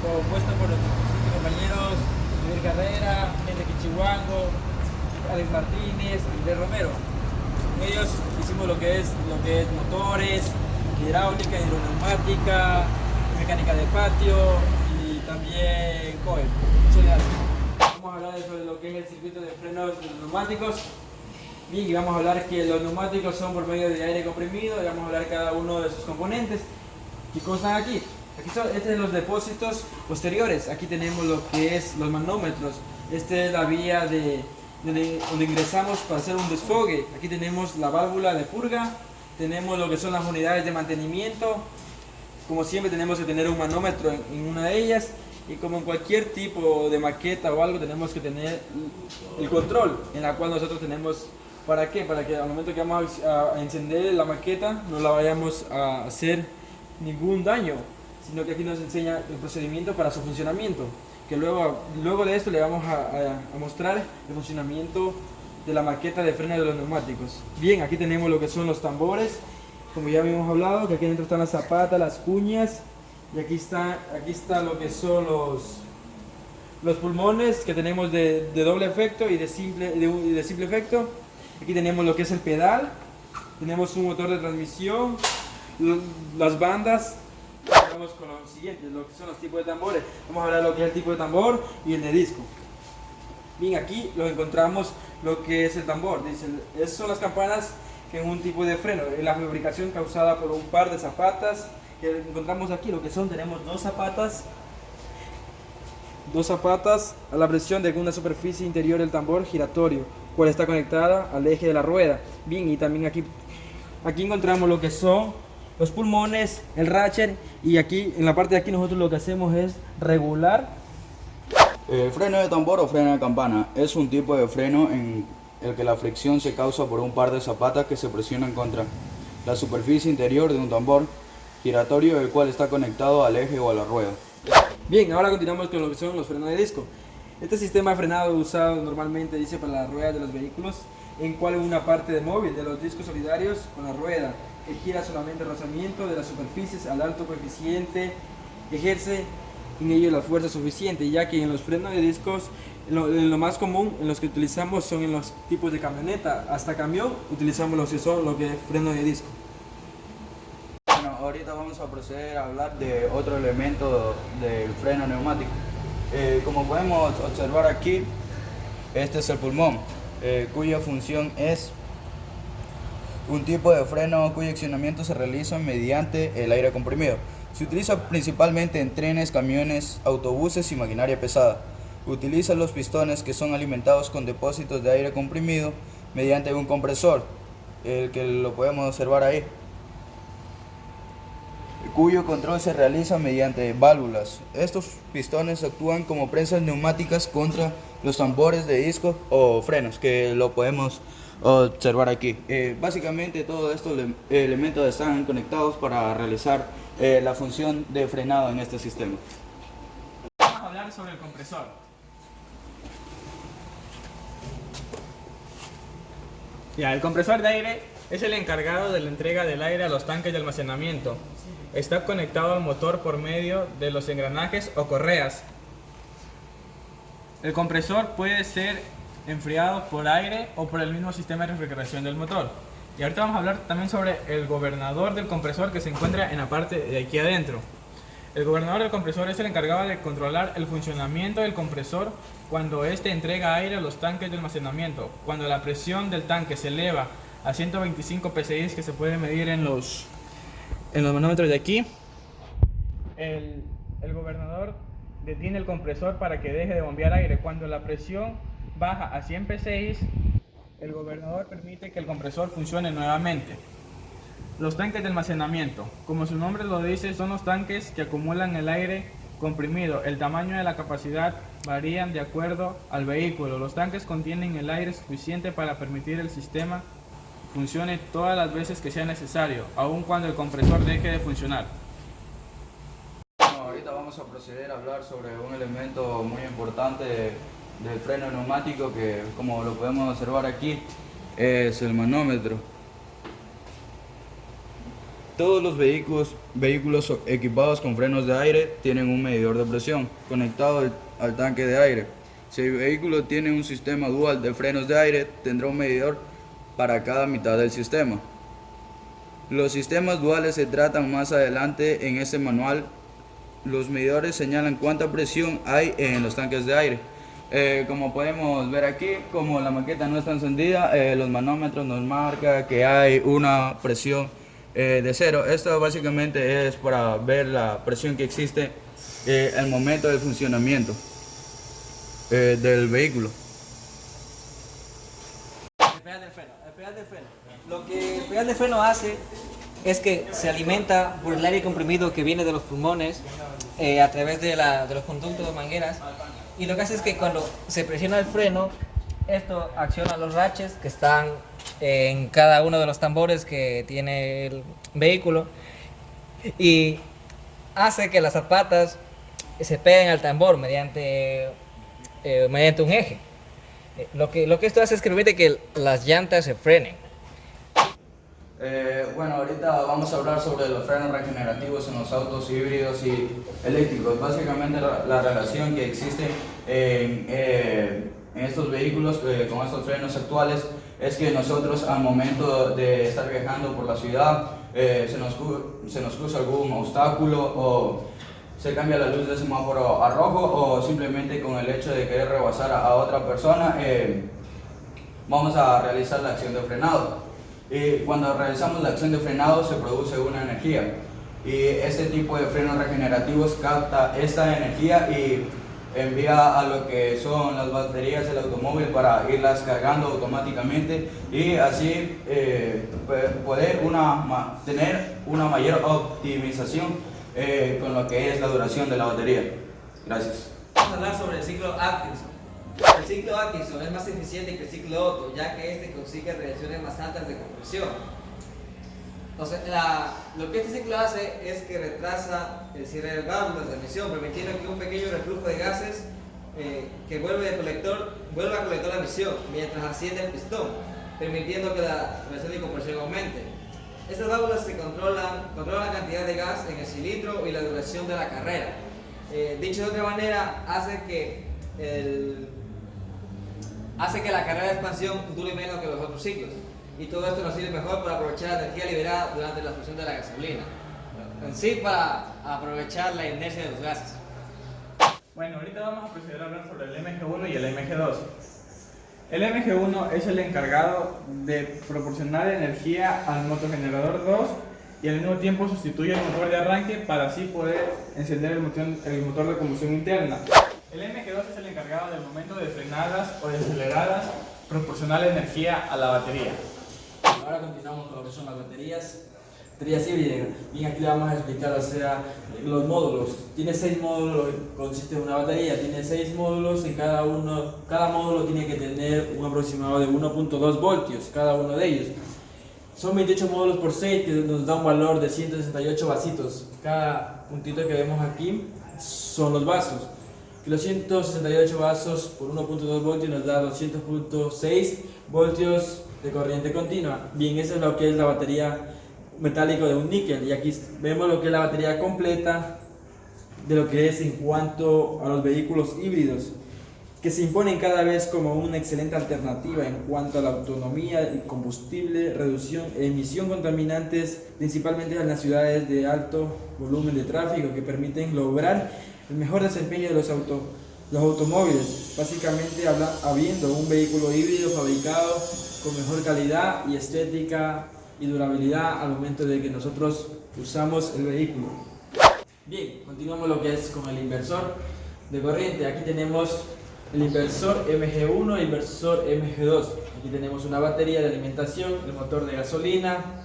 compuesto por nuestros compañeros Miguel Carrera, Enrique Chihuango, Alex Martínez, Andrés Romero. Ellos hicimos lo que es motores, hidráulica, hidroneumática, mecánica de patio y también COE. Muchas gracias. Vamos a hablar sobre lo que es el circuito de frenos de los neumáticos. Bien, y vamos a hablar que los neumáticos son por medio de aire comprimido y vamos a hablar cada uno de sus componentes. ¿Qué constan aquí? Aquí son los depósitos posteriores. Aquí tenemos lo que es los manómetros. Esta es la vía donde ingresamos para hacer un desfogue. Aquí tenemos la válvula de purga. Tenemos lo que son las unidades de mantenimiento. Como siempre tenemos que tener un manómetro en una de ellas. Y como en cualquier tipo de maqueta o algo tenemos que tener el control en la cual nosotros tenemos. ¿Para qué? Para que al momento que vamos a encender la maqueta no la vayamos a hacer ningún daño, sino que aquí nos enseña el procedimiento para su funcionamiento, que luego de esto le vamos a mostrar el funcionamiento de la maqueta de freno de los neumáticos. Bien, aquí tenemos lo que son los tambores, como ya habíamos hablado, que aquí dentro están las zapatas, las cuñas, y aquí está lo que son los pulmones que tenemos de doble efecto y de simple efecto. Aquí tenemos lo que es el pedal, tenemos un motor de transmisión, las bandas. Vamos con los siguientes, lo que son los tipos de tambores. Vamos a hablar de lo que es el tipo de tambor y el de disco. Bien, aquí lo encontramos lo que es el tambor. Dicen, esas son las campanas que en un tipo de freno. La fabricación causada por un par de zapatas que encontramos aquí. Lo que son, tenemos dos zapatas a la presión de una superficie interior del tambor giratorio, cual está conectada al eje de la rueda. Bien, y también aquí encontramos lo que son los pulmones, el ratchet, y aquí en la parte de aquí nosotros lo que hacemos es regular. El freno de tambor o freno de campana es un tipo de freno en el que la fricción se causa por un par de zapatas que se presionan contra la superficie interior de un tambor giratorio, el cual está conectado al eje o a la rueda. Bien, ahora continuamos con lo que son los frenos de disco. Este sistema de frenado usado normalmente dice para las ruedas de los vehículos, en cual una parte de móvil de los discos solidarios con la rueda que gira solamente el rozamiento de las superficies al alto coeficiente, ejerce en ello la fuerza suficiente, ya que en los frenos de discos lo más común en los que utilizamos son en los tipos de camioneta, hasta camión utilizamos los que son lo que es freno de disco. Bueno, ahorita vamos a proceder a hablar de otro elemento del freno neumático. Como podemos observar aquí, este es el pulmón, cuya función es un tipo de freno cuyo accionamiento se realiza mediante el aire comprimido. Se utiliza principalmente en trenes, camiones, autobuses y maquinaria pesada. Utiliza los pistones que son alimentados con depósitos de aire comprimido mediante un compresor, el que lo podemos observar ahí, cuyo control se realiza mediante válvulas. Estos pistones actúan como prensas neumáticas contra los tambores de disco o frenos, que lo podemos observar aquí. Básicamente todos estos elementos están conectados para realizar la función de frenado en este sistema. Vamos a hablar sobre el compresor. El compresor de aire es el encargado de la entrega del aire a los tanques de almacenamiento. Está conectado al motor por medio de los engranajes o correas. El compresor puede ser enfriado por aire o por el mismo sistema de refrigeración del motor. Y ahorita vamos a hablar también sobre el gobernador del compresor, que se encuentra en la parte de aquí adentro. El gobernador del compresor es el encargado de controlar el funcionamiento del compresor cuando éste entrega aire a los tanques de almacenamiento. Cuando la presión del tanque se eleva a 125 psi, que se puede medir en los manómetros de aquí, el gobernador detiene el compresor para que deje de bombear aire. Cuando la presión baja a 100 psi, el gobernador permite que el compresor funcione nuevamente. Los tanques de almacenamiento, como su nombre lo dice, son los tanques que acumulan el aire comprimido. El tamaño de la capacidad varían de acuerdo al vehículo. Los tanques contienen el aire suficiente para permitir el sistema funcione todas las veces que sea necesario, aun cuando el compresor deje de funcionar. Bueno, ahorita vamos a proceder a hablar sobre un elemento muy importante del freno neumático, que, como lo podemos observar aquí, es el manómetro. Todos los vehículos equipados con frenos de aire tienen un medidor de presión conectado al tanque de aire. Si el vehículo tiene un sistema dual de frenos de aire, tendrá un medidor para cada mitad del sistema. Los sistemas duales se tratan más adelante en este manual. Los medidores señalan cuánta presión hay en los tanques de aire. Como podemos ver aquí, como la maqueta no está encendida, los manómetros nos marcan que hay una presión de 0. Esto básicamente es para ver la presión que existe al momento del funcionamiento del vehículo. El pedal del freno. El pedal del freno. Lo que el pedal de freno hace es que se alimenta por el aire comprimido que viene de los pulmones a través de los conductos de mangueras, y lo que hace es que cuando se presiona el freno, esto acciona los raches que están en cada uno de los tambores que tiene el vehículo y hace que las zapatas se peguen al tambor mediante un eje. Lo que esto hace es que permite que las llantas se frenen. Bueno, ahorita vamos a hablar sobre los frenos regenerativos en los autos híbridos y eléctricos. Básicamente la relación que existe en estos vehículos con estos frenos actuales es que nosotros al momento de estar viajando por la ciudad se nos cruza algún obstáculo o se cambia la luz de semáforo a rojo, o simplemente con el hecho de querer rebasar a otra persona vamos a realizar la acción de frenado. Y cuando realizamos la acción de frenado se produce una energía, y este tipo de frenos regenerativos capta esta energía y envía a lo que son las baterías del automóvil para irlas cargando automáticamente, y así poder tener una mayor optimización con lo que es la duración de la batería. Gracias. Vamos a hablar sobre el ciclo Atkinson. El ciclo Atkinson es más eficiente que el ciclo Otto, ya que este consigue reacciones más altas de compresión. Entonces, lo que este ciclo hace es que retrasa el cierre de válvulas de emisión, permitiendo que un pequeño reflujo de gases que vuelva al colector la emisión mientras asciende el pistón, permitiendo que la presión de compresión aumente. Estas válvulas controlan la cantidad de gas en el cilindro y la duración de la carrera. Dicho de otra manera, hace que la carrera de expansión dure menos que los otros ciclos, y todo esto nos sirve mejor para aprovechar la energía liberada durante la fusión de la gasolina, en sí para aprovechar la inercia de los gases. Bueno, ahorita vamos a proceder a hablar sobre el MG1 y el MG2. El MG1 es el encargado de proporcionar energía al motogenerador 2 y al mismo tiempo sustituye el motor de arranque para así poder encender el motor de combustión interna. El MG2 es el encargado del momento de frenadas o de aceleradas, proporcionar energía a la batería. Ahora continuamos con lo que son las baterías híbridas. Bien, aquí le vamos a explicar los módulos. Tiene 6 módulos, consiste en una batería, tiene 6 módulos, en cada módulo tiene que tener un aproximado de 1.2 voltios, cada uno de ellos. Son 28 módulos por 6, que nos da un valor de 168 vasitos. Cada puntito que vemos aquí son los vasos. Los 168 vasos por 1.2 voltios nos da 200.6 voltios de corriente continua. Bien, eso es lo que es la batería metálico de un níquel, y aquí vemos lo que es la batería completa de lo que es en cuanto a los vehículos híbridos, que se imponen cada vez como una excelente alternativa en cuanto a la autonomía y combustible, reducción e emisión contaminantes, principalmente en las ciudades de alto volumen de tráfico, que permiten lograr el mejor desempeño de los automóviles, básicamente habiendo un vehículo híbrido fabricado con mejor calidad y estética y durabilidad al momento de que nosotros usamos el vehículo. Bien, continuamos lo que es con el inversor de corriente. Aquí tenemos el inversor MG1 y el inversor MG2. Aquí tenemos una batería de alimentación, el motor de gasolina.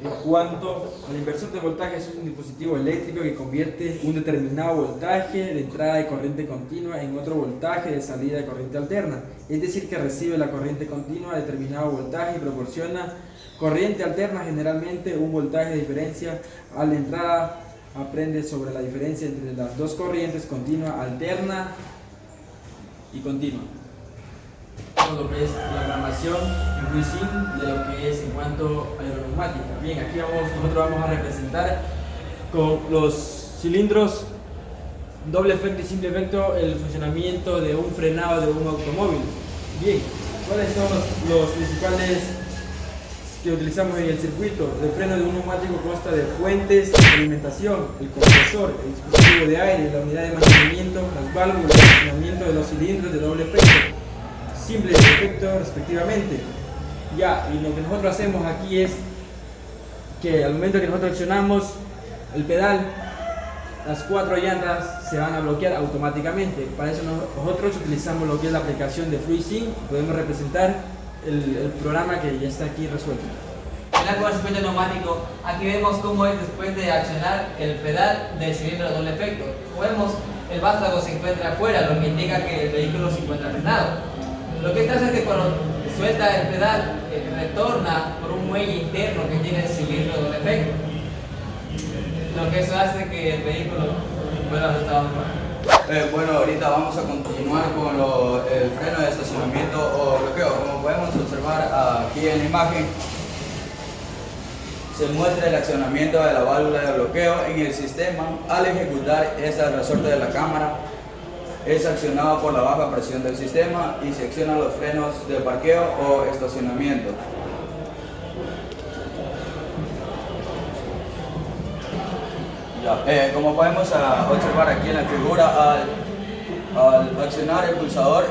En cuanto al inversor de voltaje, es un dispositivo eléctrico que convierte un determinado voltaje de entrada de corriente continua en otro voltaje de salida de corriente alterna. Es decir, que recibe la corriente continua a determinado voltaje y proporciona corriente alterna, generalmente un voltaje de diferencia a la entrada. Aprende sobre la diferencia entre las dos corrientes, continua, alterna y continua. presentamos lo que es la programación en FluidSync de lo que es en cuanto a aeroneumática. Bien, aquí nosotros vamos a representar con los cilindros doble efecto y simple efecto el funcionamiento de un frenado de un automóvil. Bien, ¿cuáles son los principales que utilizamos en el circuito? El freno de un neumático consta de fuentes de alimentación, el compresor, el dispositivo de aire, la unidad de mantenimiento, las válvulas, el funcionamiento de los cilindros de doble efecto, simple efecto respectivamente. Ya, y lo que nosotros hacemos aquí es que al momento que nosotros accionamos el pedal, las 4 llantas se van a bloquear automáticamente. Para eso nosotros utilizamos lo que es la aplicación de FluidSync. Podemos representar el programa que ya está aquí resuelto. En la circuito neumático, aquí vemos cómo es después de accionar el pedal del cilindro de doble efecto. Como vemos, el vástago se encuentra afuera, lo que indica que el vehículo se encuentra frenado. Lo que pasa es que cuando suelta el pedal, retorna por un muelle interno que tiene el cilindro de doble efecto. Lo que eso hace que el vehículo vuelva a su estado normal. Bueno, ahorita vamos a continuar con el freno de estacionamiento o bloqueo. Como podemos observar aquí en la imagen, se muestra el accionamiento de la válvula de bloqueo en el sistema. Al ejecutar este resorte de la cámara, es accionado por la baja presión del sistema y se accionan los frenos de parqueo o estacionamiento. Como podemos observar aquí en la figura, al accionar el pulsador,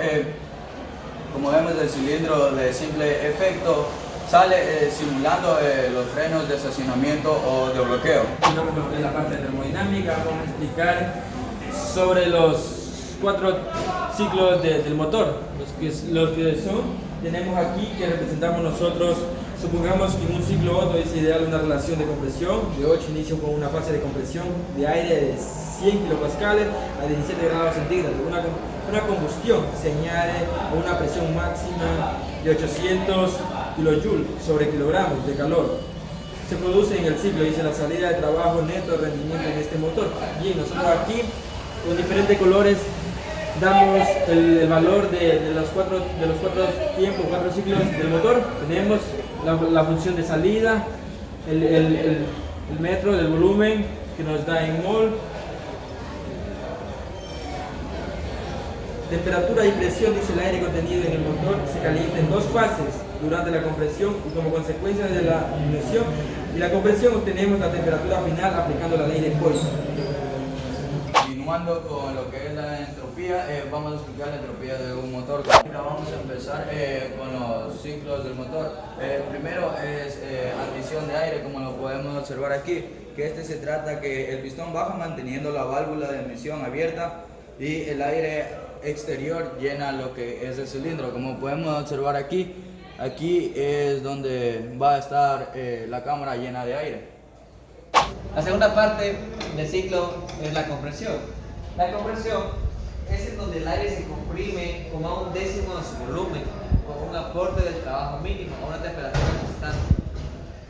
como vemos, el cilindro de simple efecto sale simulando los frenos de estacionamiento o de bloqueo. Vamos en la parte de termodinámica, vamos a explicar sobre los 4 ciclos del motor. Los que tenemos aquí, que representamos nosotros. Supongamos que en un ciclo Otto es ideal una relación de compresión de 8 inicio con una fase de compresión de aire de 100 kilopascales a 17 grados centígrados. Una combustión se añade a una presión máxima de 800 kilojoules sobre kilogramos de calor. Se produce en el ciclo, dice la salida de trabajo neto de rendimiento en este motor. Bien, nosotros aquí con diferentes colores damos el valor de los cuatro tiempos, 4 ciclos del motor. Tenemos la función de salida, el metro del volumen que nos da en mol, temperatura y presión, dice el aire contenido en el motor se calienta en 2 fases durante la compresión y como consecuencia de la ignición y la compresión obtenemos la temperatura final aplicando la ley de Poisson. Continuando con lo que es la entropía, vamos a explicar la entropía de un motor. Ahora vamos a empezar con los ciclos del motor. Primero es admisión de aire, como lo podemos observar aquí, que se trata que el pistón baja manteniendo la válvula de admisión abierta y el aire exterior llena lo que es el cilindro. Como podemos observar aquí es donde va a estar la cámara llena de aire. La segunda parte del ciclo es la compresión. La compresión es en donde el aire se comprime como a 1/10 de su volumen, con un aporte de trabajo mínimo a una temperatura constante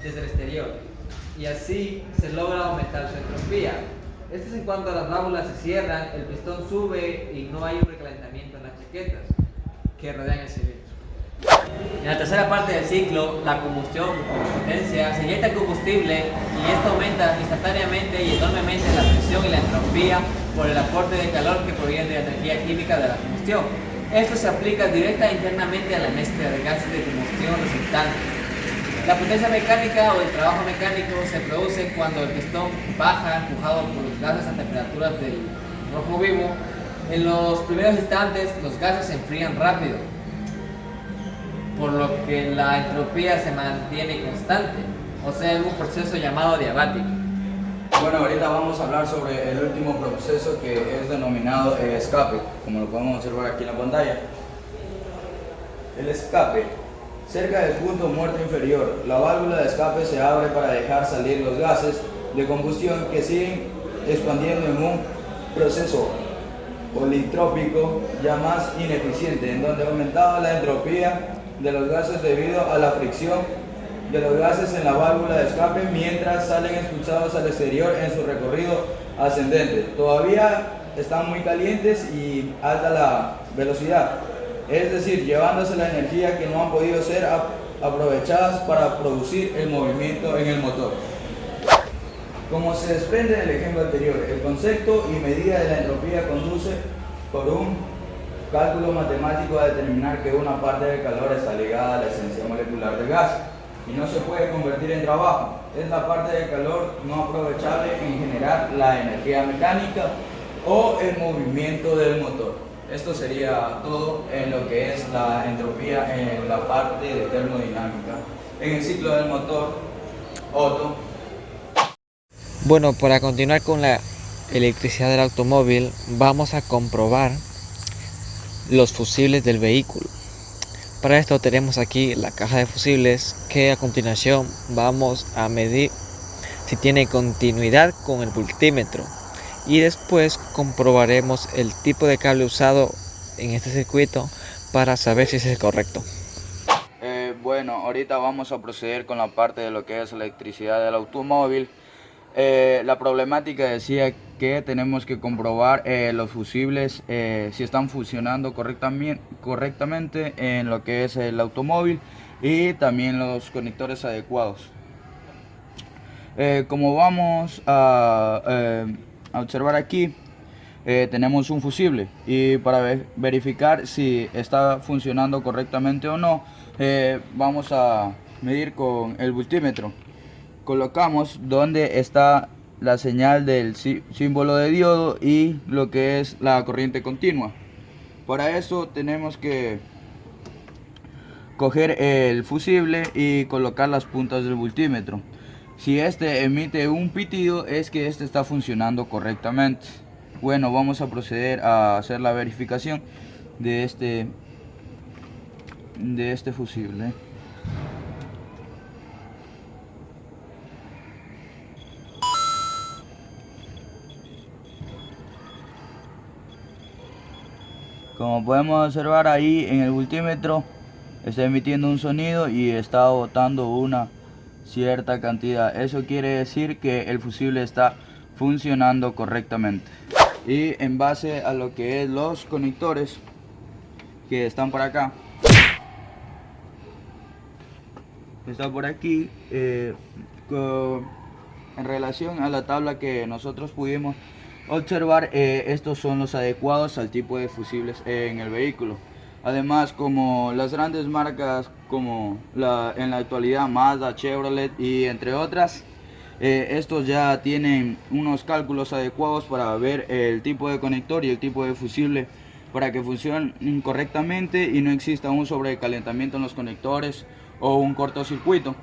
desde el exterior, y así se logra aumentar su entropía. Esto es en cuanto las válvulas se cierran, el pistón sube y no hay un recalentamiento en las chaquetas que rodean el cilindro. En la tercera parte del ciclo, la combustión o potencia, se inyecta combustible y esto aumenta instantáneamente y enormemente la presión y la entropía por el aporte de calor que proviene de la energía química de la combustión. Esto se aplica directa e internamente a la mezcla de gases de combustión resultante. La potencia mecánica o el trabajo mecánico se produce cuando el pistón baja empujado por los gases a temperaturas del rojo vivo. En los primeros instantes los gases se enfrían rápido, por lo que la entropía se mantiene constante, o sea, es un proceso llamado diabático. Bueno, ahorita vamos a hablar sobre el último proceso que es denominado escape, como lo podemos observar aquí en la pantalla. El escape. Cerca del punto muerto inferior, la válvula de escape se abre para dejar salir los gases de combustión que siguen expandiendo en un proceso politrópico ya más ineficiente, en donde ha aumentado la entropía de los gases debido a la fricción de los gases en la válvula de escape mientras salen expulsados al exterior en su recorrido ascendente. Todavía están muy calientes y alta la velocidad. es decir, llevándose la energía que no han podido ser aprovechadas para producir el movimiento en el motor. Como se desprende del ejemplo anterior, el concepto y medida de la entropía conduce por un cálculo matemático a determinar que una parte del calor está ligada a la esencia molecular del gas y no se puede convertir en trabajo. Es la parte del calor no aprovechable en generar la energía mecánica o el movimiento del motor. Esto sería todo en lo que es la entropía en la parte de termodinámica. En el ciclo del motor, Otto. Bueno, para continuar con la electricidad del automóvil, vamos a comprobar los fusibles del vehículo. Para esto tenemos aquí la caja de fusibles, que a continuación vamos a medir si tiene continuidad con el voltímetro, y después comprobaremos el tipo de cable usado en este circuito para saber si es el correcto. Bueno, ahorita vamos a proceder con la parte de lo que es electricidad del automóvil. La problemática decía que tenemos que comprobar los fusibles si están funcionando correctamente en lo que es el automóvil, y también los conectores adecuados. Como vamos a observar aquí, tenemos un fusible, y para verificar si está funcionando correctamente o no, vamos a medir con el voltímetro. Colocamos donde está la señal del símbolo de diodo y lo que es la corriente continua. Para eso tenemos que coger el fusible y colocar las puntas del voltímetro. Si este emite un pitido, es que este está funcionando correctamente. Bueno, vamos a proceder a hacer la verificación de este fusible. Como podemos observar ahí en el voltímetro, está emitiendo un sonido y está botando una cierta cantidad. Eso quiere decir que el fusible está funcionando correctamente. Y en base a lo que es los conectores que están por acá, está por aquí, en relación a la tabla que nosotros pudimos observar, estos son los adecuados al tipo de fusibles en el vehículo. Además, como las grandes marcas como en la actualidad Mazda, Chevrolet y entre otras, estos ya tienen unos cálculos adecuados para ver el tipo de conector y el tipo de fusible para que funcionen correctamente y no exista un sobrecalentamiento en los conectores o un cortocircuito.